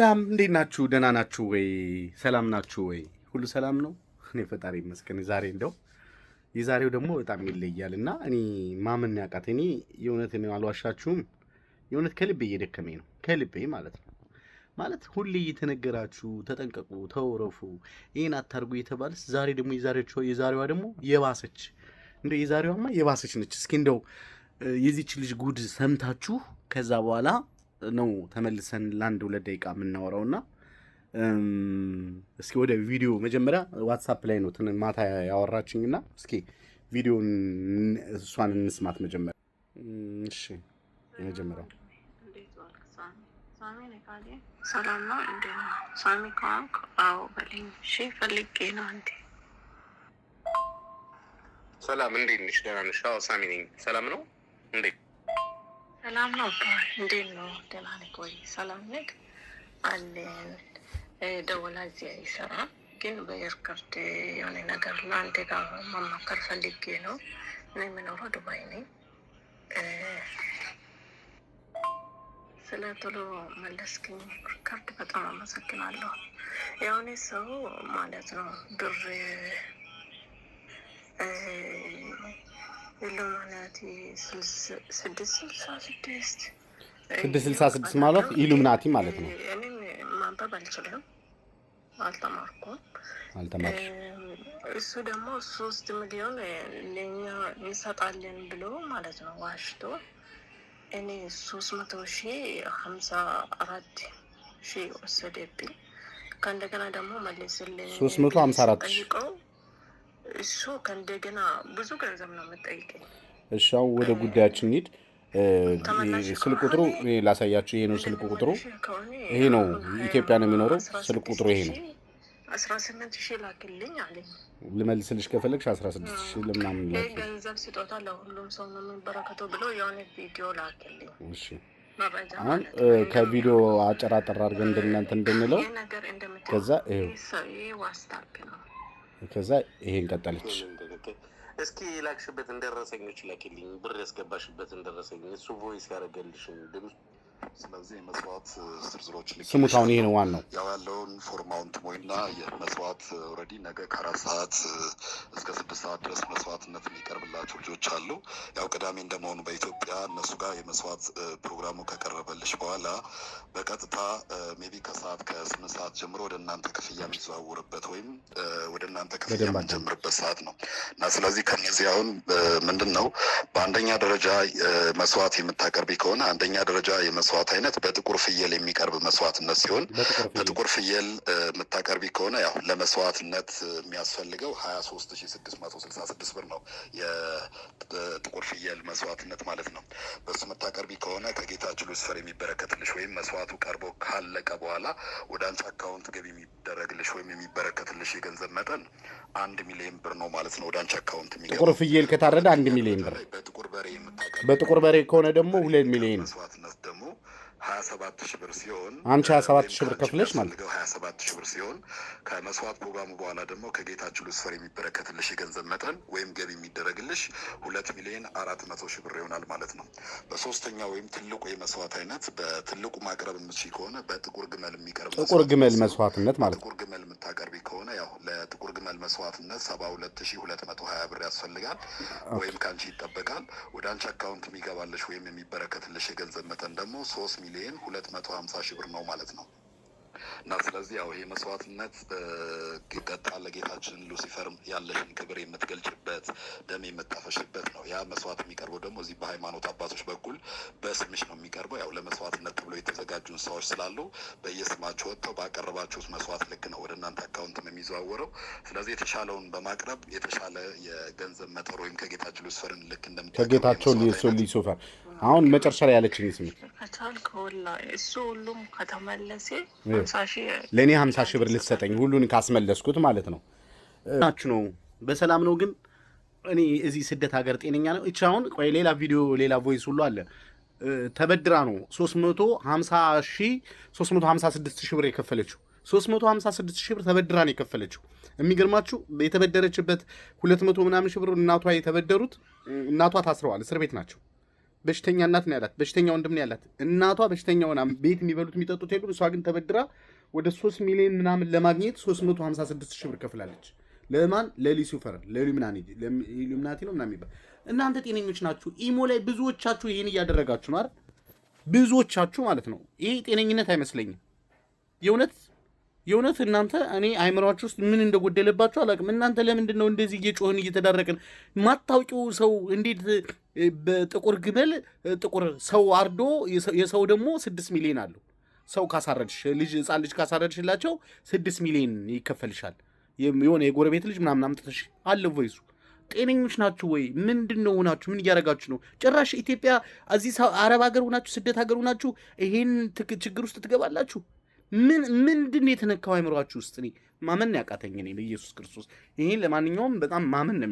ሰላም እንዴት ናችሁ? ደህና ናችሁ ወይ? ሰላም ናችሁ ወይ? ሁሉ ሰላም ነው? እኔ ፈጣሪ ይመስገን። የዛሬው ደግሞ በጣም ይለያል እና እኔ ማመን ያቃተኝ እኔ የእውነት ነው አልዋሻችሁም። የእውነት ከልቤ እየደከመኝ ነው። ከልቤ ማለት ነው። ማለት ሁሌ እየተነገራችሁ ተጠንቀቁ፣ ተወረፉ፣ ይሄን አታርጉ እየተባለስ ዛሬ ደግሞ የዛሬዋ ደግሞ የባሰች እንደው የዛሬዋማ የባሰች ነች። እስኪ እንደው የዚች ልጅ ጉድ ሰምታችሁ ከዛ በኋላ ነው ተመልሰን ለአንድ 2 ደቂቃ የምናወራውና እስኪ ወደ ቪዲዮ መጀመሪያ ዋትስአፕ ላይ ነው ማታ ያወራችኝና እስኪ ቪዲዮን እሷን እንስማት መጀመሪያ። እሺ የመጀመሪያው ሳሚ ነካዴ ሰላም ነው እንዴ? ሳሚ ካንክ አው በለኝ። እሺ ፈልጌ ነው እንዴ? ሰላም እንዴት ነሽ? ደህና ነሽ? አዎ ሳሚ ነኝ። ሰላም ነው እንዴ? ሰላም ነው ባይ። እንዴት ነው? ደህና ነኝ ወይ? ሰላም ነኝ አለን። ደወላ እዚህ ይሰራ ግን በየርካርት የሆነ ነገር ለአንተ ጋር ማማከር ፈልጌ ነው። እኔ የምኖረው ዱባይ ነኝ። ስለ ቶሎ መለስክኝ ካርድ በጣም አመሰግናለሁ። የሆነ ሰው ማለት ነው ብር ኢሉሚናቲ 666 ማለት ኢሉሚናቲ ማለት ነው። እኔም ማንበብ አልችልም፣ አልተማርኩም። እሱ ደግሞ 3 ሚሊዮን ለኛ እንሰጣለን ብሎ ማለት ነው ዋሽቶ እኔ 354,000 ወሰደብኝ። ከእንደገና ደግሞ መልስልኝ 354,000 እሱ ከእንደገና ብዙ ገንዘብ ነው የምጠይቀኝ። እሺ አሁን ወደ ጉዳያችን እንሂድ። ስልክ ቁጥሩ ላሳያችሁ። ይሄ ነው ስልክ ቁጥሩ። ይሄ ነው ኢትዮጵያ ነው የሚኖረው። ስልክ ቁጥሩ ይሄ ነው። 18,000 ላክልኝ አለኝ። ልመልስልሽ ከፈለግሽ 16,000 ለምናምን ላይ ገንዘብ ስጦታ ለሁሉም ሰው ነው የሚበረከተው ብሎ የሆነ ቪዲዮ ላክልኝ። እሺ አሁን ከቪዲዮ አጨራጠር አድርገን እንደናንተ እንድንለው ከዛ ከዛ ይሄን ቀጠለች። እስኪ ላክሽበትን ደረሰኞች ላኪልኝ፣ ብር ያስገባሽበትን ደረሰኝ እሱ ቮይስ ያደረገልሽን ድምፅ። ስለዚህ የመስዋዕት ዝርዝሮች ስሙት። አሁን ይሄ ነው ዋናው ያው ያለውን ፎርማውንት ሞይና የመስዋዕት ኦልሬዲ ነገ ከ4 ሰዓት እስከ 6 ሰዓት ድረስ መስዋዕትነት የሚቀርብላቸው ልጆች አሉ። ያው ቅዳሜ እንደመሆኑ በኢትዮጵያ እነሱ ጋር የመስዋዕት ፕሮግራሙ ከቀረበልሽ በኋላ በቀጥታ ሜቢ ከሰዓት ከ8 ሰዓት ጀምሮ ወደ እናንተ ክፍያ የሚዘዋውርበት ወይም ወደ እናንተ ክፍያ የምንጀምርበት ሰዓት ነው እና ስለዚህ ከነዚህ አሁን ምንድን ነው በአንደኛ ደረጃ መስዋዕት የምታቀርቢ ከሆነ አንደኛ ደረጃ መስዋዕት አይነት በጥቁር ፍየል የሚቀርብ መስዋዕትነት ሲሆን በጥቁር ፍየል የምታቀርቢ ከሆነ ያው ለመስዋዕትነት የሚያስፈልገው 23,666 ብር ነው የጥቁር ፍየል መስዋዕትነት ማለት ነው። በሱ የምታቀርቢ ከሆነ ከጌታችን ሉሲፈር የሚበረከትልሽ ወይም መስዋዕቱ ቀርቦ ካለቀ በኋላ ወደ አንቺ አካውንት ገቢ የሚደረግልሽ ወይም የሚበረከትልሽ የገንዘብ መጠን 1 ሚሊዮን ብር ነው ማለት ነው። ወደ አንቺ አካውንት የሚገባ ጥቁር ፍየል ከታረደ 1 ሚሊዮን ብር፣ በጥቁር በሬ ከሆነ ደግሞ 2 ሚሊዮን መስዋዕትነት ደግሞ 27,000 ብር ሲሆን አንቺ 27,000 ብር ከፍለሽ ማለት ነው 27,000 ብር ሲሆን ከመስዋዕት ፕሮግራሙ በኋላ ደግሞ ከጌታችን ሉሲፈር የሚበረከትልሽ የገንዘብ መጠን ወይም ገቢ የሚደረግልሽ 2,400,000 ብር ይሆናል ማለት ነው። በሶስተኛ ወይም ትልቁ የመስዋዕት አይነት በትልቁ ማቅረብ የምትችይ ከሆነ በጥቁር ግመል የሚቀርብ ጥቁር ግመል መስዋዕትነት ማለት ነው። ጥቁር ግመል የምታቀርቢ ከሆነ ያው ለጥቁር ግመል መስዋዕትነት 72,220 ብር ያስፈልጋል ወይም ከአንቺ ይጠበቃል። ወደ አንቺ አካውንት የሚገባልሽ ወይም የሚበረከትልሽ የገንዘብ መጠን ደግሞ 3,250,000 ብር ነው ማለት ነው። እና ስለዚህ ያው ይሄ መስዋዕትነት ቀጣ ለጌታችን ሉሲፈር ያለሽን ክብር የምትገልጭበት ደም የምታፈሽበት ነው። ያ መስዋዕት የሚቀርበው ደግሞ እዚህ በሃይማኖት አባቶች በኩል በስምሽ ነው የሚቀርበው። ያው ለመስዋዕትነት ተብሎ የተዘጋጁ ሰዎች ስላሉ በየስማቸው ወጥተው ባቀረባችሁት መስዋዕት ልክ ነው ወደ እናንተ አካውንትም የሚዘዋወረው። ስለዚህ የተሻለውን በማቅረብ የተሻለ የገንዘብ መጠን ወይም ከጌታችን ሉሲፈርን ልክ ከጌታቸው ሉሲፈር አሁን መጨረሻ ላይ ያለችኝ ስሜት እሱ ሁሉም ከተመለሰ ለእኔ 50,000 ብር ልትሰጠኝ ሁሉን ካስመለስኩት ማለት ነው ናችሁ ነው በሰላም ነው። ግን እኔ እዚህ ስደት ሀገር ጤነኛ ነው። እቺ አሁን ቆይ ሌላ ቪዲዮ ሌላ ቮይስ ሁሉ አለ። ተበድራ ነው 356,000 ብር የከፈለችው። 356,000 ብር ተበድራ ነው የከፈለችው። የሚገርማችሁ የተበደረችበት 200 ምናምን ሺህ ብር እናቷ የተበደሩት እናቷ ታስረዋል፣ እስር ቤት ናቸው። በሽተኛ እናት ነው ያላት፣ በሽተኛ ወንድም ነው ያላት። እናቷ በሽተኛ ሆና ቤት የሚበሉት የሚጠጡት የሉም። እሷ ግን ተበድራ ወደ 3 ሚሊዮን ምናምን ለማግኘት 356 ሺህ ብር ከፍላለች። ለማን? ለሉሲፈር ለኢሉሚናቲ ነው ምናምን ይባል። እናንተ ጤነኞች ናችሁ? ኢሞ ላይ ብዙዎቻችሁ ይሄን እያደረጋችሁ ነው አይደል? ብዙዎቻችሁ ማለት ነው። ይሄ ጤነኝነት አይመስለኝም። የእውነት እናንተ እኔ አይምሯችሁ ውስጥ ምን እንደጎደለባችሁ አላውቅም። እናንተ ለምንድን ነው እንደዚህ እየጮህን እየተዳረቅን? ማታውቂው ሰው እንዴት በጥቁር ግመል ጥቁር ሰው አርዶ የሰው ደግሞ 6 ሚሊዮን አለው። ሰው ካሳረድሽ ህፃን ልጅ ካሳረድሽላቸው 6 ሚሊዮን ይከፈልሻል። የሆነ የጎረቤት ልጅ ምናምን አምጥተሽ አለ ቮይሱ። ጤነኞች ናችሁ ወይ? ምንድን ነው ሆናችሁ? ምን እያደረጋችሁ ነው? ጭራሽ ኢትዮጵያ እዚህ አረብ ሀገር ሆናችሁ ስደት ሀገር ሆናችሁ ይሄን ችግር ውስጥ ትገባላችሁ? ምንድን ነው የተነካው አይምሯችሁ ውስጥ? እኔ ማመን ያቃተኝ እኔ በኢየሱስ ክርስቶስ። ይሄን ለማንኛውም በጣም ማመን ነው